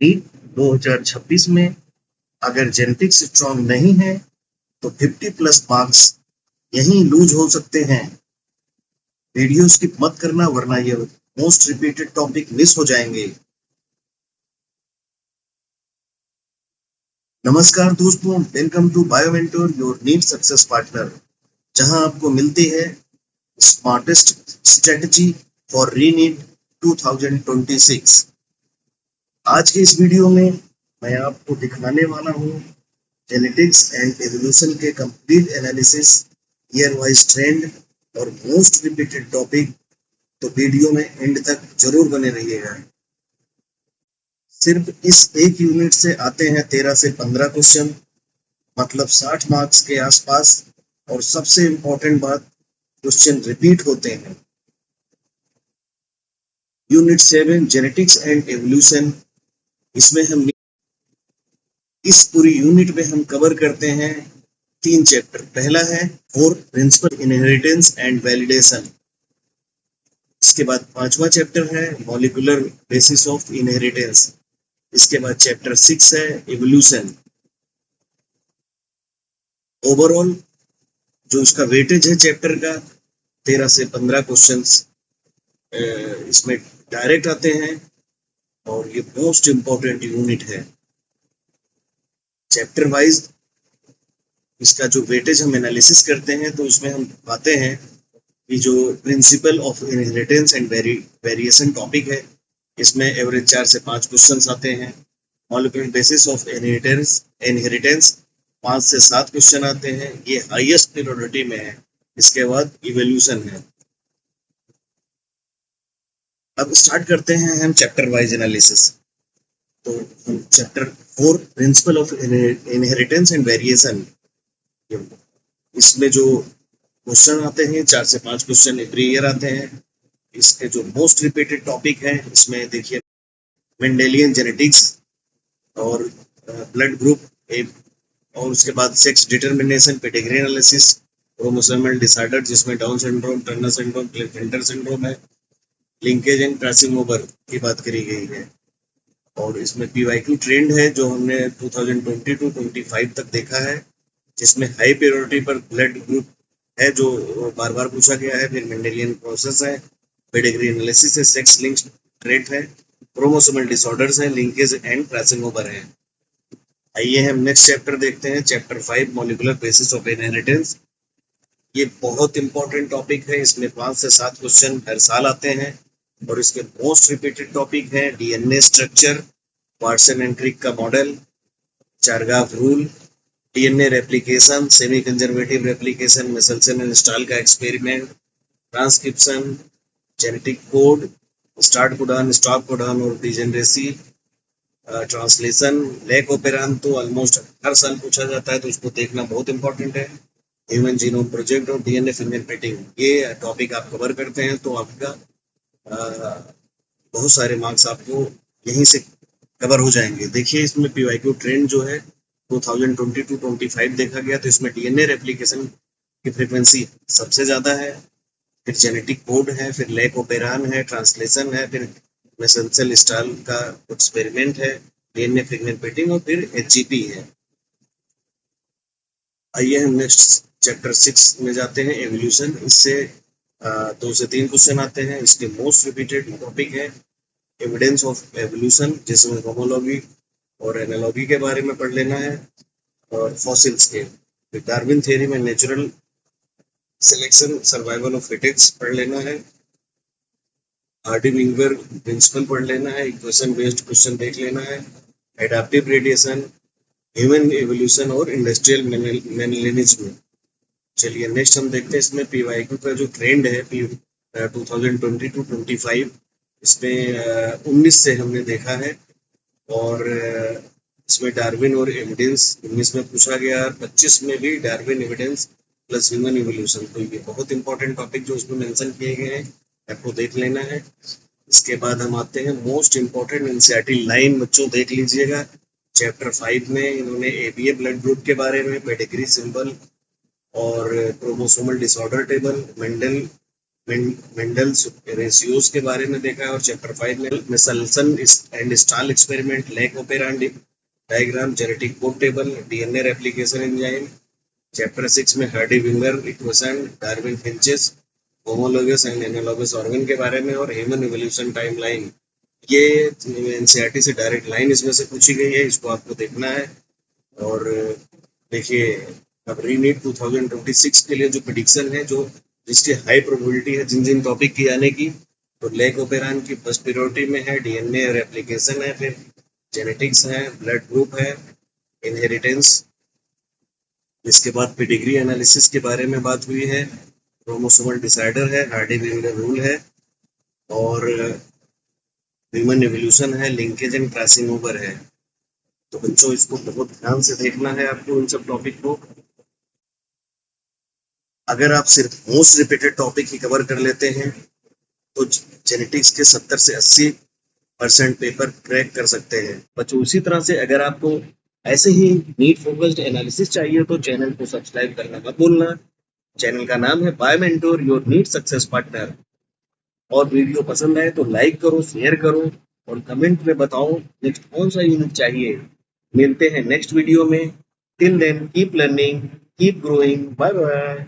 NEET 2026 में अगर genetics strong नहीं है तो 50+ मार्क्स यहीं लूज हो सकते हैं। वीडियो स्किप मत करना वरना ये मोस्ट रिपीटेड टॉपिक मिस हो जाएंगे। नमस्कार दोस्तों, welcome to Biomentor your NEET success partner, जहां आपको मिलती है स्मार्टेस्ट स्ट्रेटजी फॉर रीनीट 2026। आज के इस वीडियो में मैं आपको दिखाने वाला हूं जेनेटिक्स एंड एवोल्यूशन के complete analysis, year wise trend और मोस्ट रिपीटेड टॉपिक। तो वीडियो में एंड तक जरूर बने रहिएगा। सिर्फ इस एक यूनिट से आते हैं 13 से 15 क्वेश्चन, मतलब 60 मार्क्स के आसपास। और सबसे इंपॉर्टेंट बात, क्वेश्चन रिपीट होते हैं। यूनिट 7 जेनेटिक्स एंड एवोल्यूशन, इसमें हम इस पूरी यूनिट में हम कवर करते हैं 3 चैप्टर। पहला है 4 प्रिंसिपल इनहेरिटेंस एंड वैलिडेशन। इसके बाद 5वां चैप्टर है मॉलिक्यूलर बेसिस ऑफ इनहेरिटेंस। इसके बाद चैप्टर 6 है इवोल्यूशन। ओवरऑल जो इसका वेटेज है चैप्टर का, 13 से 15 क्वेश्चंस इसमें डायरेक्ट आते हैं और ये मोस्ट इंपॉर्टेंट यूनिट है। चैप्टर वाइज इसका जो वेटेज हम एनालिसिस करते हैं तो उसमें हम पाते हैं कि जो principle of inheritance and variation topic है, इसमें एवरेज 4 से 5 क्वेश्चंस आते हैं। मॉलिक्यूलर बेसिस ऑफ इनहेरिटेंस 5 से 7 क्वेश्चन आते हैं, ये हाईएस्ट प्रायोरिटी में है। इसके बाद इवोल्यूशन है। अब स्टार्ट करते हैं हम चैप्टर वाइज एनालिसिस। तो chapter 4 principle of inheritance and variation, इसमें जो क्वेश्चन आते हैं 4 से 5 क्वेश्चन एवरी ईयर आते हैं। इसके जो मोस्ट रिपीटेड टॉपिक है, इसमें देखिए मेंडेलियन जेनेटिक्स और ब्लड ग्रुप, और उसके बाद sex determination, pedigree analysis, chromosomal disorder जिसमें Down syndrome, Turner syndrome, Klinefelter syndrome है, लिंकेज एंड क्रॉसिंग ओवर की बात करी गई है। और इसमें पीवाईक्यू ट्रेंड है जो हमने 2022-25 तक देखा है, जिसमें हाई प्रायोरिटी पर ब्लड ग्रुप है जो बार बार पूछा गया है, फिर मेंडेलियन प्रोसेस है, पेडिग्री एनालिसिस है, सेक्स लिंक ट्रेट है, क्रोमोसोमल डिसऑर्डर्स है, लिंकेज एंड क्रॉसिंग ओवर है। आइए हम नेक्स्ट चैप्टर देखते हैं, chapter 5 molecular basis of inheritance. ये बहुत इंपॉर्टेंट टॉपिक है, इसमें 5 से 7 क्वेश्चन हर साल आते हैं और इसके मोस्ट रिपीटेड टॉपिक है DNA structure, Watson and Crick का model, Chargaff rule, DNA replication, semi conservative replication, Meselson and Stahl का experiment, transcription, genetic code, start codon, stop codon और डिजेनरेसी, ट्रांसलेशन, लैक ओपेरान तो almost हर साल पूछा जाता है, तो उसको देखना बहुत इंपॉर्टेंट है। ह्यूमन जीनोम प्रोजेक्ट और डीएनए फिंगरप्रिंटिंग, ये टॉपिक आप कवर करते हैं तो आपका बहुत सारे मार्क्स आपको यहीं से कवर हो जाएंगे। देखिए इसमें पीवाईक्यू ट्रेंड जो है 2022-25 देखा गया, तो इसमें डीएनए रेप्लिकेशन की फ्रीक्वेंसी सबसे ज्यादा है, फिर जेनेटिक कोड है, फिर लैक ओपेरान है, ट्रांसलेशन है, फिर मेसेंशियल स्टाइल का एक्सपेरिमेंट है, डीएनए फिंगरप्रिंटिंग और फिर एचजीपी है। आइए हम नेक्स्ट चैप्टर 6 में जाते हैं, एवोल्यूशन। इससे 2 से 3 क्वेश्चन आते हैं। इसके मोस्ट रिपीटेड टॉपिक है एविडेंस ऑफ एवोल्यूशन, जिसमें होमोलॉजी और एनालॉजी के बारे में पढ़ लेना है, और फॉसिल्स के, फिर डार्विन थ्योरी में नेचुरल सिलेक्शन, सर्वाइवल ऑफ फिटेक्स पढ़ लेना है, हार्डी-विंगर प्रिंसिपल पढ़ लेना है, इक्वेशन बेस्ड क्वेश्चन देख लेना है, एडाप्टिव रेडिएशन, ह्यूमन एवोल्यूशन और इंडस्ट्रियल मेनलिनिज्म। चलिए नेक्स्ट हम देखते हैं इसमें पीवाईक्यू का जो ट्रेंड है 2022-25, इसमें 19 से हमने देखा है, और इसमें डार्विन और एविडेंस 19 में पूछा गया, 25 में भी Darwin evidence plus human evolution. तो ये बहुत इंपॉर्टेंट टॉपिक जो उसमें मेंशन किए गए हैं, आपको देख लेना है। इसके बाद हम आते हैं मोस्ट इंपॉर्टेंट एनसीईआरटी लाइन, बच्चों देख लीजिएगा। चैप्टर 5 में इन्होंने एबीए ब्लड ग्रुप के बारे में, पेडिग्री सिंबल और chromosomal disorder table, Mendel Mendel's ratios के बारे में देखा है, और चैप्टर 5 में Meselson and Stahl experiment, lac operon diagram, genetic code table, DNA replication enzyme. Chapter 6 में Hardy Weinberg equation, Darwin finches, homologous and analogous organ के बारे में, और ह्यूमन इवोल्यूशन टाइमलाइन। ये एनसीईआरटी से डायरेक्ट लाइन इसमें से पूछी गई है, इसको आपको देखना है। और देखिए, अब रीनीट 2026 के लिए जो प्रेडिक्शन है, जो जिसकी हाई प्रोबेबिलिटी है जिन जिन टॉपिक की आने की, तो लेक ओपेरान की फर्स्ट प्रायोरिटी में है, डीएनए रेप्लिकेशन है, फिर जेनेटिक्स है, ब्लड ग्रुप है, इनहेरिटेंस, इसके बाद पेडिग्री एनालिसिस के बारे में बात हुई है, क्रोमोसोमल डिसाइडर है, हार्डी विंगर रूल है, और ह्यूमन एवोल्यूशन है, लिंकेज एंड क्रॉसिंग ओवर है। तो बच्चों, इसको बहुत ध्यान से देखना है आपको इन सब टॉपिक को। अगर आप सिर्फ मोस्ट रिपीटेड टॉपिक ही कवर कर लेते हैं तो जेनेटिक्स के 70 से 80% पेपर क्रैक कर सकते हैं बच्चों। उसी तरह से अगर आपको ऐसे ही नीट फोकस्ड एनालिसिस चाहिए तो चैनल को सब्सक्राइब करना मत भूलना। चैनल का नाम है by mentor, your NEET success partner. और वीडियो पसंद आए तो लाइक करो, शेयर करो, और कमेंट में बताओ नेक्स्ट कौन सा यूनिट चाहिए। मिलते हैं नेक्स्ट वीडियो में। Till then keep learning, keep growing, bye bye.